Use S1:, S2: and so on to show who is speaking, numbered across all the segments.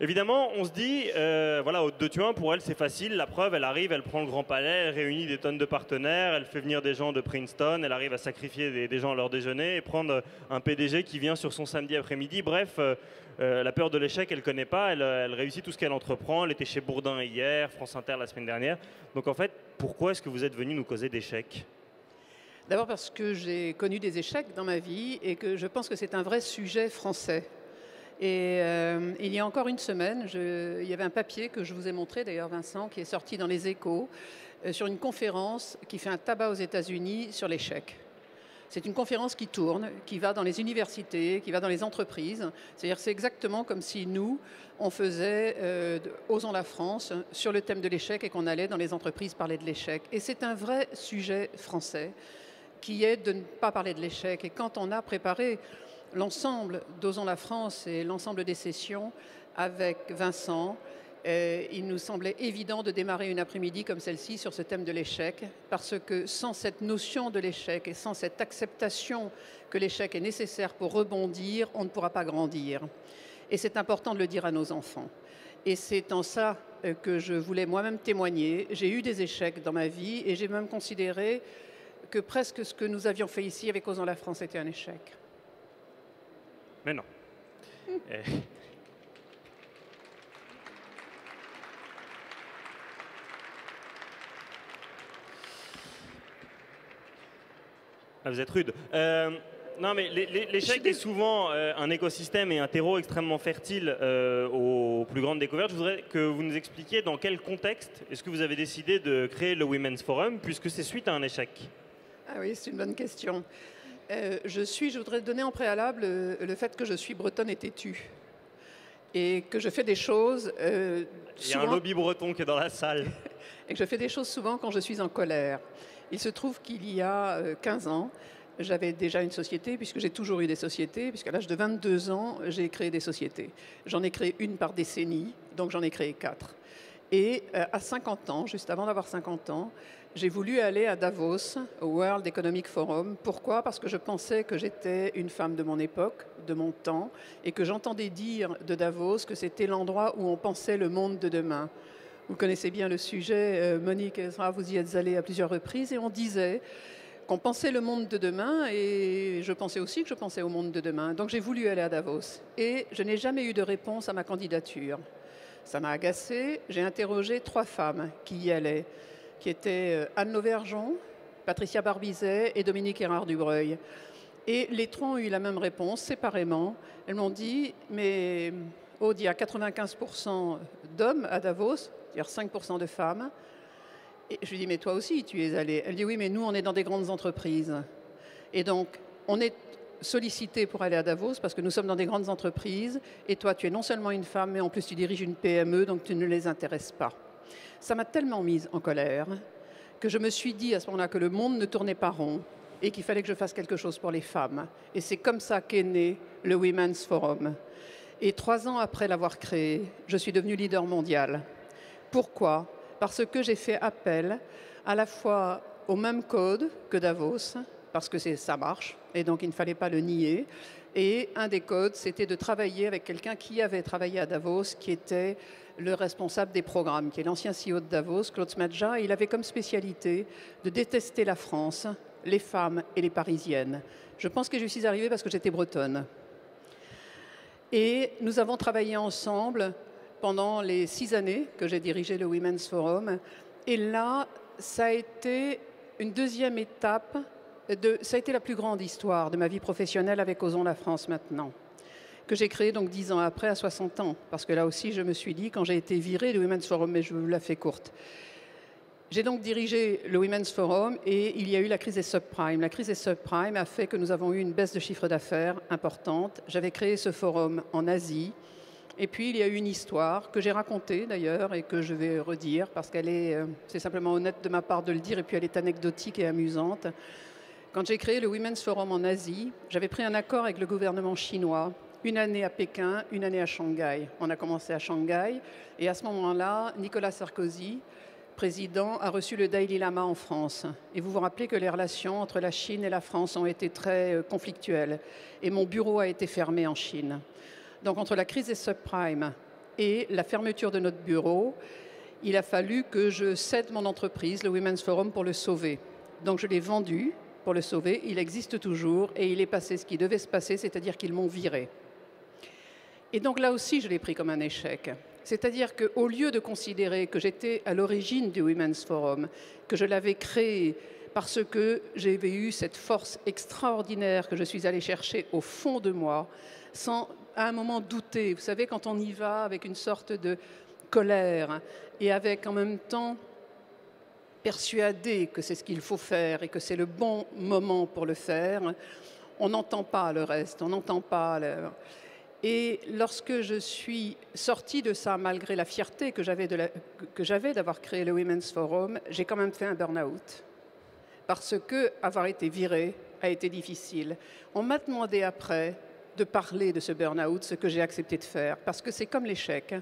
S1: Évidemment, on se dit, voilà, Haute de Thuin, pour elle, c'est facile. La preuve, elle arrive, elle prend le Grand Palais, elle réunit des tonnes de partenaires, elle fait venir des gens de Princeton, elle arrive à sacrifier des gens à leur déjeuner et prendre un PDG qui vient sur son samedi après-midi. Bref, la peur de l'échec, elle ne connaît pas. Elle réussit tout ce qu'elle entreprend. Elle était chez Bourdin hier, France Inter la semaine dernière. Donc en fait, pourquoi est-ce que vous êtes venu nous causer d'échecs?
S2: D'abord parce que j'ai connu des échecs dans ma vie et que je pense que c'est un vrai sujet français. Et il y a encore une semaine, il y avait un papier que je vous ai montré d'ailleurs, Vincent, qui est sorti dans les Échos sur une conférence qui fait un tabac aux États-Unis sur l'échec. C'est une conférence qui tourne, qui va dans les universités, qui va dans les entreprises. C'est-à-dire c'est exactement comme si nous, on faisait Osons la France sur le thème de l'échec et qu'on allait dans les entreprises parler de l'échec. Et c'est un vrai sujet français qui est de ne pas parler de l'échec. Et quand on a préparé l'ensemble d'Osons la France et l'ensemble des sessions avec Vincent, il nous semblait évident de démarrer une après-midi comme celle-ci sur ce thème de l'échec, parce que sans cette notion de l'échec et sans cette acceptation que l'échec est nécessaire pour rebondir, on ne pourra pas grandir. Et c'est important de le dire à nos enfants. Et c'est en ça que je voulais moi-même témoigner. J'ai eu des échecs dans ma vie et j'ai même considéré que presque ce que nous avions fait ici avec Osons la France était un échec.
S1: Mais non. Ah, vous êtes rude. Non, mais l'échec est souvent un écosystème et un terreau extrêmement fertile aux plus grandes découvertes. Je voudrais que vous nous expliquiez dans quel contexte est-ce que vous avez décidé de créer le Women's Forum, puisque c'est suite à un échec.
S2: Ah oui, c'est une bonne question. Je voudrais donner en préalable le fait que je suis bretonne et têtue. Et que je fais des choses...
S1: Il y a un lobby breton qui est dans la salle.
S2: Et que je fais des choses souvent quand je suis en colère. Il se trouve qu'il y a 15 ans, j'avais déjà une société, puisque j'ai toujours eu des sociétés, puisqu'à l'âge de 22 ans, j'ai créé des sociétés. J'en ai créé une par décennie, donc j'en ai créé 4. Et à 50 ans, juste avant d'avoir 50 ans, j'ai voulu aller à Davos, au World Economic Forum. Pourquoi? Parce que je pensais que j'étais une femme de mon époque, de mon temps, et que j'entendais dire de Davos que c'était l'endroit où on pensait le monde de demain. Vous connaissez bien le sujet, Monique et Ezra, vous y êtes allés à plusieurs reprises, et on disait qu'on pensait le monde de demain, et je pensais aussi que je pensais au monde de demain. Donc j'ai voulu aller à Davos, et je n'ai jamais eu de réponse à ma candidature. Ça m'a agacée. J'ai interrogé 3 femmes qui y allaient, qui étaient Anne Lauvergeon, Patricia Barbizet et Dominique Erard-Dubreuil. Et les 3 ont eu la même réponse, séparément. Elles m'ont dit, mais Aude, il y a 95% d'hommes à Davos, c'est-à-dire 5% de femmes. Et je lui dis, mais toi aussi, tu y es allée. Elle dit, oui, mais nous, on est dans des grandes entreprises. Et donc, on est sollicité pour aller à Davos parce que nous sommes dans des grandes entreprises et toi, tu es non seulement une femme, mais en plus, tu diriges une PME, donc tu ne les intéresses pas. Ça m'a tellement mise en colère que je me suis dit à ce moment-là que le monde ne tournait pas rond et qu'il fallait que je fasse quelque chose pour les femmes. Et c'est comme ça qu'est né le Women's Forum. Et 3 ans après l'avoir créé, je suis devenue leader mondial. Pourquoi? Parce que j'ai fait appel à la fois au même code que Davos, parce que ça marche, et donc il ne fallait pas le nier. Et un des codes, c'était de travailler avec quelqu'un qui avait travaillé à Davos, qui était le responsable des programmes, qui est l'ancien CEO de Davos, Claude Smadja. Il avait comme spécialité de détester la France, les femmes et les Parisiennes. Je pense que je suis arrivée parce que j'étais bretonne. Et nous avons travaillé ensemble pendant les 6 années que j'ai dirigé le Women's Forum. Et là, ça a été une deuxième étape. Ça a été la plus grande histoire de ma vie professionnelle avec Osons la France maintenant, que j'ai créé donc 10 ans après, à 60 ans. Parce que là aussi, je me suis dit, quand j'ai été virée du Women's Forum, mais je vous la fais courte, j'ai donc dirigé le Women's Forum et il y a eu la crise des subprimes. La crise des subprimes a fait que nous avons eu une baisse de chiffre d'affaires importante. J'avais créé ce forum en Asie. Et puis, il y a eu une histoire que j'ai racontée d'ailleurs et que je vais redire parce c'est simplement honnête de ma part de le dire et puis elle est anecdotique et amusante. Quand j'ai créé le Women's Forum en Asie, j'avais pris un accord avec le gouvernement chinois, 1 année à Pékin, 1 année à Shanghai. On a commencé à Shanghai et à ce moment-là, Nicolas Sarkozy, président, a reçu le Dalai Lama en France. Et vous vous rappelez que les relations entre la Chine et la France ont été très conflictuelles et mon bureau a été fermé en Chine. Donc entre la crise des subprimes et la fermeture de notre bureau, il a fallu que je cède mon entreprise, le Women's Forum, pour le sauver. Donc je l'ai vendu pour le sauver, il existe toujours et il est passé ce qui devait se passer, c'est-à-dire qu'ils m'ont viré. Et donc là aussi, je l'ai pris comme un échec. C'est-à-dire qu'au lieu de considérer que j'étais à l'origine du Women's Forum, que je l'avais créé parce que j'avais eu cette force extraordinaire que je suis allée chercher au fond de moi, sans à un moment douter. Vous savez, quand on y va avec une sorte de colère et avec en même temps persuadé que c'est ce qu'il faut faire et que c'est le bon moment pour le faire, on n'entend pas le reste, on n'entend pas... Et lorsque je suis sortie de ça, malgré la fierté que j'avais d'avoir créé le Women's Forum, j'ai quand même fait un burn-out. Parce que avoir été virée a été difficile. On m'a demandé après de parler de ce burn-out, ce que j'ai accepté de faire, parce que c'est comme l'échec.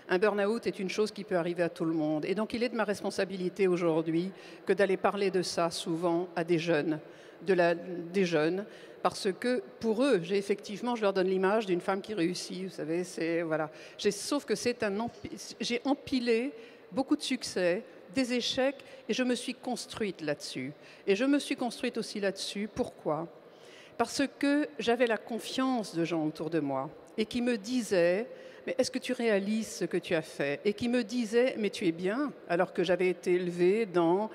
S2: Un burn-out est une chose qui peut arriver à tout le monde. Et donc il est de ma responsabilité aujourd'hui que d'aller parler de ça souvent à des jeunes, des jeunes, parce que pour eux, je leur donne l'image d'une femme qui réussit, vous savez, voilà. Sauf que j'ai empilé beaucoup de succès, des échecs, et je me suis construite là-dessus. Et je me suis construite aussi là-dessus, pourquoi ? Parce que j'avais la confiance de gens autour de moi, et qui me disaient, mais est-ce que tu réalises ce que tu as fait ? Et qui me disaient, mais tu es bien, alors que j'avais été élevée dans...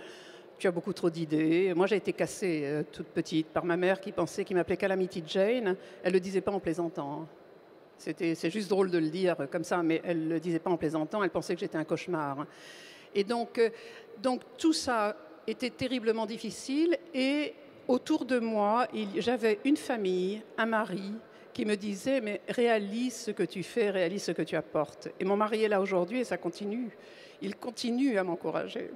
S2: Tu as beaucoup trop d'idées. Moi, j'ai été cassée toute petite par ma mère qui m'appelait Calamity Jane. Elle ne le disait pas en plaisantant. C'est juste drôle de le dire comme ça, mais elle ne le disait pas en plaisantant. Elle pensait que j'étais un cauchemar. Et donc tout ça était terriblement difficile. Et autour de moi, j'avais une famille, un mari, qui me disait, mais réalise ce que tu fais, réalise ce que tu apportes. Et mon mari est là aujourd'hui et ça continue. Il continue à m'encourager.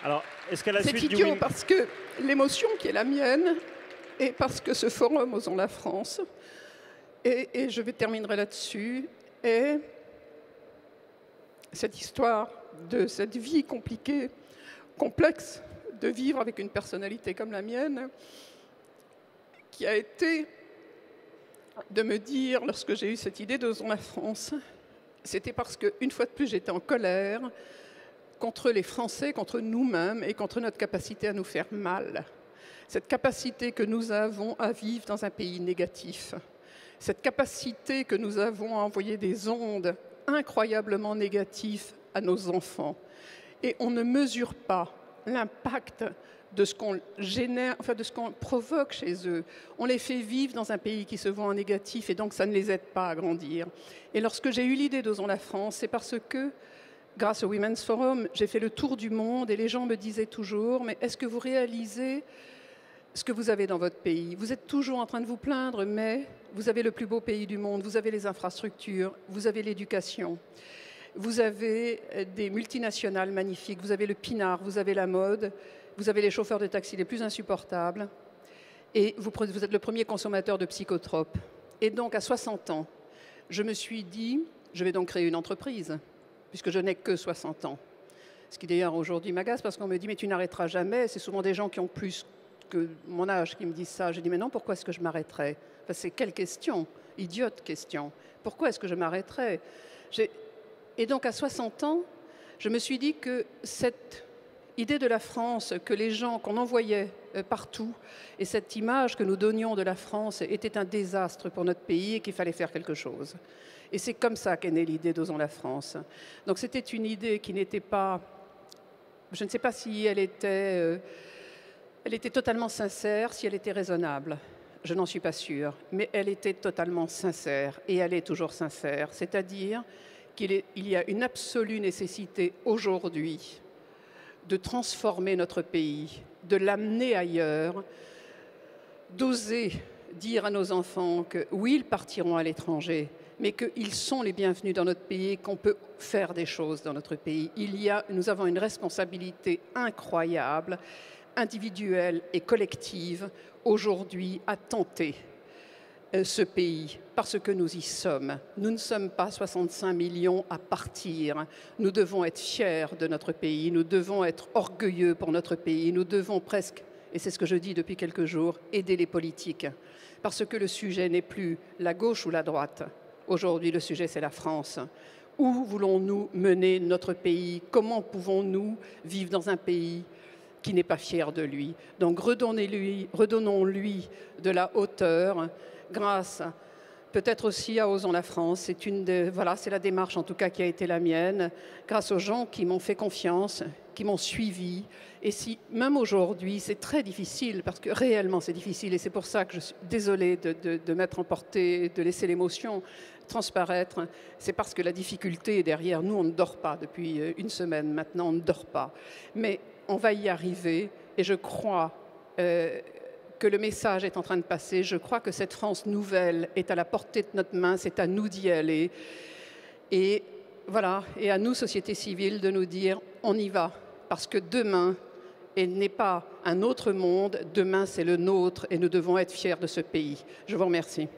S1: Alors, est-ce qu'à la suite
S2: c'est idiot parce que l'émotion qui est la mienne, et parce que ce forum Osons la France, et je terminerai là-dessus, est cette histoire de cette vie compliquée, complexe, de vivre avec une personnalité comme la mienne, qui a été de me dire, lorsque j'ai eu cette idée d'Osons la France, c'était parce qu'une fois de plus, j'étais en colère contre les Français, contre nous-mêmes et contre notre capacité à nous faire mal. Cette capacité que nous avons à vivre dans un pays négatif. Cette capacité que nous avons à envoyer des ondes incroyablement négatives à nos enfants. Et on ne mesure pas l'impact de ce qu'on génère, enfin de ce qu'on provoque chez eux. On les fait vivre dans un pays qui se voit en négatif et donc ça ne les aide pas à grandir. Et lorsque j'ai eu l'idée d'Osons la France, c'est parce que, grâce au Women's Forum, j'ai fait le tour du monde et les gens me disaient toujours « Mais est-ce que vous réalisez ce que vous avez dans votre pays ? Vous êtes toujours en train de vous plaindre, mais vous avez le plus beau pays du monde, vous avez les infrastructures, vous avez l'éducation. » Vous avez des multinationales magnifiques, vous avez le pinard, vous avez la mode, vous avez les chauffeurs de taxi les plus insupportables et vous êtes le premier consommateur de psychotropes. Et donc, à 60 ans, je me suis dit, je vais donc créer une entreprise, puisque je n'ai que 60 ans. Ce qui d'ailleurs aujourd'hui m'agace parce qu'on me dit, mais tu n'arrêteras jamais. C'est souvent des gens qui ont plus que mon âge qui me disent ça. Je dis, mais non, pourquoi est-ce que je m'arrêterais ? Enfin, c'est quelle question ? Idiote question. Pourquoi est-ce que je m'arrêterais ? Et donc, à 60 ans, je me suis dit que cette idée de la France, que les gens, qu'on envoyait partout, et cette image que nous donnions de la France était un désastre pour notre pays et qu'il fallait faire quelque chose. Et c'est comme ça qu'est née l'idée d'Osons la France. Donc, c'était une idée qui n'était pas... Je ne sais pas si elle était totalement sincère, si elle était raisonnable. Je n'en suis pas sûre. Mais elle était totalement sincère, et elle est toujours sincère. C'est-à-dire qu'il y a une absolue nécessité aujourd'hui de transformer notre pays, de l'amener ailleurs, d'oser dire à nos enfants que oui, ils partiront à l'étranger, mais qu'ils sont les bienvenus dans notre pays, qu'on peut faire des choses dans notre pays. Nous avons une responsabilité incroyable, individuelle et collective, aujourd'hui, à tenter ce pays, parce que nous y sommes. Nous ne sommes pas 65 millions à partir. Nous devons être fiers de notre pays, nous devons être orgueilleux pour notre pays, nous devons presque et c'est ce que je dis depuis quelques jours, aider les politiques. Parce que le sujet n'est plus la gauche ou la droite. Aujourd'hui, le sujet, c'est la France. Où voulons-nous mener notre pays? Comment pouvons-nous vivre dans un pays qui n'est pas fier de lui? Donc redonnons-lui de la hauteur grâce peut-être aussi à Osons la France. C'est la démarche en tout cas qui a été la mienne, grâce aux gens qui m'ont fait confiance, qui m'ont suivi. Et si même aujourd'hui, c'est très difficile, parce que réellement c'est difficile, et c'est pour ça que je suis désolée de m'être emportée, de laisser l'émotion transparaître, c'est parce que la difficulté est derrière nous. On ne dort pas depuis une semaine maintenant, on ne dort pas. Mais on va y arriver, et je crois que le message est en train de passer. Je crois que cette France nouvelle est à la portée de notre main, c'est à nous d'y aller. Et voilà, et à nous, société civile, de nous dire on y va, parce que demain, il n'est pas un autre monde, demain c'est le nôtre, et nous devons être fiers de ce pays. Je vous remercie.